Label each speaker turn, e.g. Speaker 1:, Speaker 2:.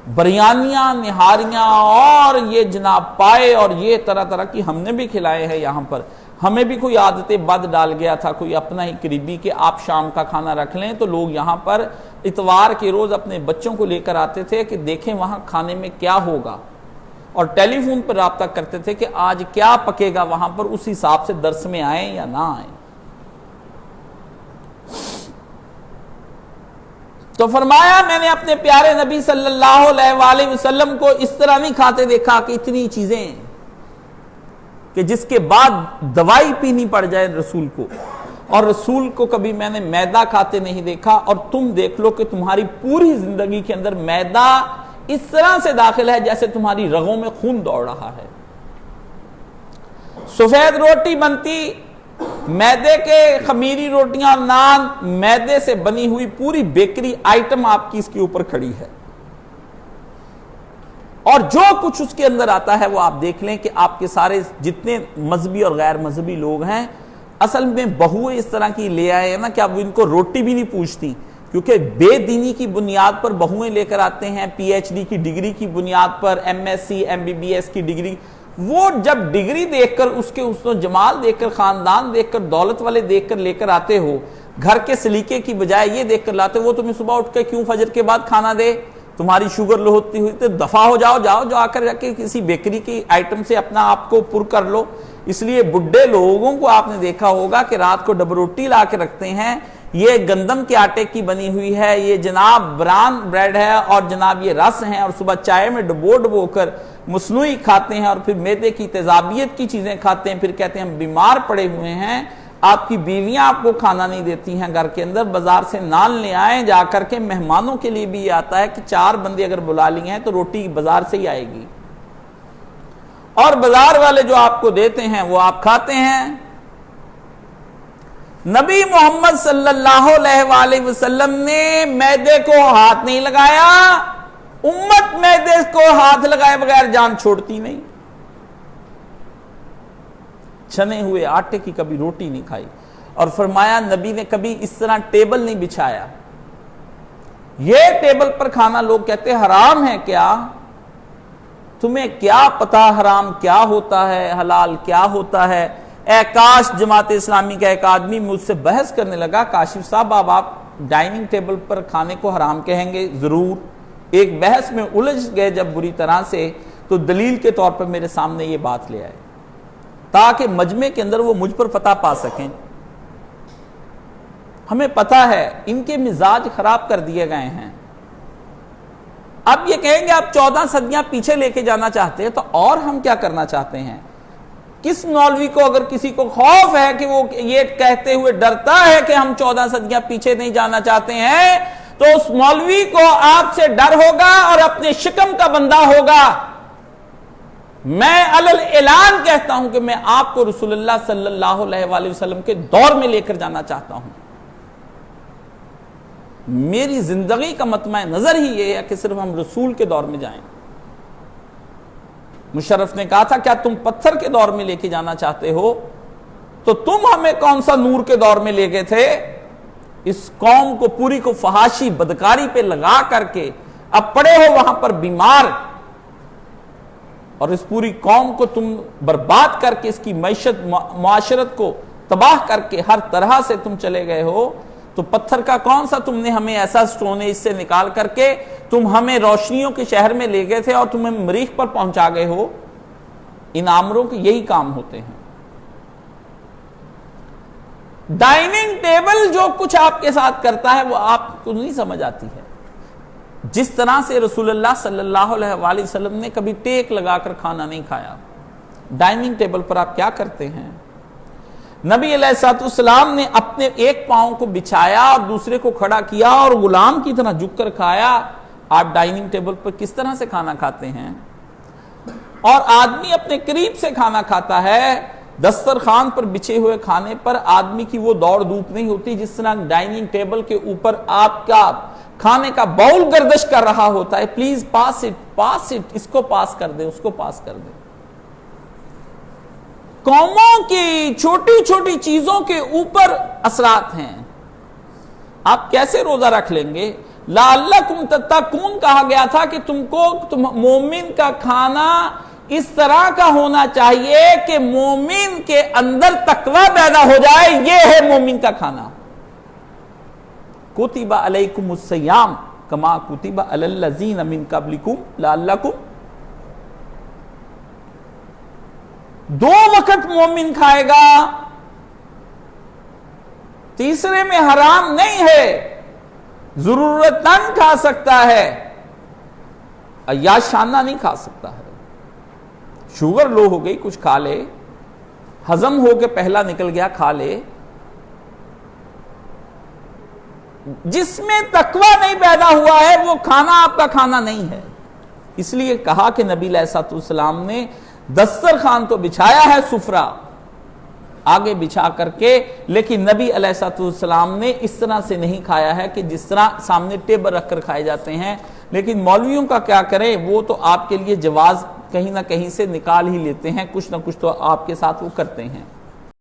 Speaker 1: بریانیاں، نہاریاں اور یہ جناب پائے اور یہ طرح طرح کی ہم نے بھی کھلائے ہیں یہاں پر. ہمیں بھی کوئی عادت بد ڈال گیا تھا کوئی اپنا ہی قریبی کہ آپ شام کا کھانا رکھ لیں، تو لوگ یہاں پر اتوار کے روز اپنے بچوں کو لے کر آتے تھے کہ دیکھیں وہاں کھانے میں کیا ہوگا، اور ٹیلی فون پر رابطہ کرتے تھے کہ آج کیا پکے گا وہاں پر، اس حساب سے درس میں آئیں یا نہ آئیں. تو فرمایا میں نے اپنے پیارے نبی صلی اللہ علیہ وآلہ وسلم کو اس طرح نہیں کھاتے دیکھا کہ اتنی چیزیں کہ جس کے بعد دوائی پینی پڑ جائے رسول کو، اور رسول کو کبھی میں نے میدہ کھاتے نہیں دیکھا. اور تم دیکھ لو کہ تمہاری پوری زندگی کے اندر میدہ اس طرح سے داخل ہے جیسے تمہاری رگوں میں خون دوڑ رہا ہے. سفید روٹی بنتی، میدے کے خمیری روٹیاں اور نان، میدے سے بنی ہوئی پوری بیکری آئٹم آپ کی اس کے اوپر کھڑی ہے، اور جو کچھ اس کے اندر آتا ہے وہ آپ دیکھ لیں کہ آپ کے سارے جتنے مذہبی اور غیر مذہبی لوگ ہیں اصل میں بہویں اس طرح کی لے آئے ہیں نا کہ اب ان کو روٹی بھی نہیں پوچھتی، کیونکہ بے دینی کی بنیاد پر بہویں لے کر آتے ہیں، پی ایچ ڈی کی ڈگری کی بنیاد پر، M S C M B B S کی ڈگری. وہ جب ڈگری دیکھ کر اس کے حسن و جمال دیکھ کر، خاندان دیکھ کر، دولت والے دیکھ کر لے کر آتے ہو، گھر کے سلیقے کی بجائے یہ دیکھ کر لاتے ہو وہ تمہیں صبح اٹھ کے کیوں فجر کے بعد کھانا دے، تمہاری شوگر لو ہوتی ہوئی تو دفع ہو جاؤ، جاؤ جو آ کر جا کے کسی بیکری کی آئٹم سے اپنا آپ کو پر کر لو. اس لیے بڈھے لوگوں کو آپ نے دیکھا ہوگا کہ رات کو ڈبل روٹی لا کے رکھتے ہیں، یہ گندم کے آٹے کی بنی ہوئی ہے، یہ جناب بران بریڈ ہے، اور جناب یہ رس ہیں، اور صبح چائے میں ڈبو کر مصنوعی کھاتے ہیں، اور پھر میدے کی تیزابیت کی چیزیں کھاتے ہیں، پھر کہتے ہیں ہم بیمار پڑے ہوئے ہیں. آپ کی بیویاں آپ کو کھانا نہیں دیتی ہیں گھر کے اندر، بازار سے نان لے آئیں جا کر کے. مہمانوں کے لیے بھی یہ آتا ہے کہ 4 بندے اگر بلا لیے ہیں تو روٹی بازار سے ہی آئے گی، اور بازار والے جو آپ کو دیتے ہیں وہ آپ کھاتے ہیں. نبی محمد صلی اللہ علیہ وآلہ وسلم نے میدے کو ہاتھ نہیں لگایا، امت میدے کو ہاتھ لگائے بغیر جان چھوڑتی نہیں. چھنے ہوئے آٹے کی کبھی روٹی نہیں کھائی، اور فرمایا نبی نے کبھی اس طرح ٹیبل نہیں بچھایا. یہ ٹیبل پر کھانا لوگ کہتے حرام ہے کیا؟ تمہیں کیا پتا حرام کیا ہوتا ہے، حلال کیا ہوتا ہے؟ اے کاش جماعت اسلامی کا ایک آدمی مجھ سے بحث کرنے لگا، کاشف صاحب اب آپ ڈائننگ ٹیبل پر کھانے کو حرام کہیں گے؟ ضرور. ایک بحث میں الجھ گئے جب بری طرح سے، تو دلیل کے طور پر میرے سامنے یہ بات لے آئے تاکہ مجمع کے اندر وہ مجھ پر فتح پا سکیں. ہمیں پتا ہے ان کے مزاج خراب کر دیے گئے ہیں. اب یہ کہیں گے آپ 14 صدیاں پیچھے لے کے جانا چاہتے ہیں، تو اور ہم کیا کرنا چاہتے ہیں؟ کس مولوی کو اگر کسی کو خوف ہے کہ وہ یہ کہتے ہوئے ڈرتا ہے کہ ہم 14 صدیاں پیچھے نہیں جانا چاہتے ہیں، تو اس مولوی کو آپ سے ڈر ہوگا اور اپنے شکم کا بندہ ہوگا. میں علل اعلان کہتا ہوں کہ میں آپ کو رسول اللہ صلی اللہ علیہ وآلہ وسلم کے دور میں لے کر جانا چاہتا ہوں. میری زندگی کا مطمع نظر ہی یہ ہے کہ صرف ہم رسول کے دور میں جائیں. مشرف نے کہا تھا کیا تم پتھر کے دور میں لے کے جانا چاہتے ہو؟ تو تم ہمیں کون سا نور کے دور میں لے گئے تھے؟ اس قوم کو پوری کو فحاشی بدکاری پہ لگا کر کے اب پڑے ہو وہاں پر بیمار، اور اس پوری قوم کو تم برباد کر کے اس کی معیشت معاشرت کو تباہ کر کے ہر طرح سے تم چلے گئے ہو. تو پتھر کا کون سا تم نے ہمیں ایسا سٹون اس سے نکال کر کے تم ہمیں روشنیوں کے شہر میں لے گئے تھے اور تمہیں مریخ پر پہنچا گئے ہو. ان آمروں کے یہی کام ہوتے ہیں. ڈائننگ ٹیبل جو کچھ آپ کے ساتھ کرتا ہے وہ آپ کو نہیں سمجھ آتی ہے. جس طرح سے رسول اللہ صلی اللہ علیہ وآلہ وسلم نے کبھی ٹیک لگا کر کھانا نہیں کھایا. ڈائننگ ٹیبل پر آپ کیا کرتے ہیں؟ نبی علیہ الصلوۃ والسلام نے اپنے ایک پاؤں کو بچھایا اور دوسرے کو کھڑا کیا اور غلام کی طرح جھک کر کھایا. آپ ڈائننگ ٹیبل پر کس طرح سے کھانا کھاتے ہیں؟ اور آدمی اپنے قریب سے کھانا کھاتا ہے. دسترخوان پر بچھے ہوئے کھانے پر آدمی کی وہ دوڑ دھوپ نہیں ہوتی جس طرح ڈائننگ ٹیبل کے اوپر آپ کا کھانے کا باؤل گردش کر رہا ہوتا ہے. پلیز پاس اٹ، اس کو پاس کر دیں، اس کو پاس کر دیں. قوموں کی چھوٹی چھوٹی چیزوں کے اوپر اثرات ہیں. آپ کیسے روزہ رکھ لیں گے؟ لعلکم تتقون کہا گیا تھا کہ تم مومن کا کھانا اس طرح کا ہونا چاہیے کہ مومن کے اندر تقوی پیدا ہو جائے، یہ ہے مومن کا کھانا۔ کتب علیکم الصیام کما کتب علی الذین من قبلکم لعلکم، دو وقت مومن کھائے گا، تیسرے میں حرام نہیں ہے، ضرورتاً کھا سکتا ہے، عیاشانہ نہیں کھا سکتا ہے۔ شوگر لو ہو گئی کچھ کھا لے، ہضم ہو کے پہلا نکل گیا کھا لے، جس میں تقوی نہیں پیدا ہوا ہے وہ کھانا آپ کا کھانا نہیں ہے۔ اس لیے کہا کہ نبی علیہ الصلوۃ والسلام نے دسترخوان تو بچھایا ہے سفرہ آگے بچھا کر کے، لیکن نبی علیہ الصلوۃ والسلام نے اس طرح سے نہیں کھایا ہے کہ جس طرح سامنے ٹیبل رکھ کر کھائے جاتے ہیں۔ لیکن مولویوں کا کیا کریں، وہ تو آپ کے لیے جواز کہیں نہ کہیں سے نکال ہی لیتے ہیں، کچھ نہ کچھ تو آپ کے ساتھ وہ کرتے ہیں۔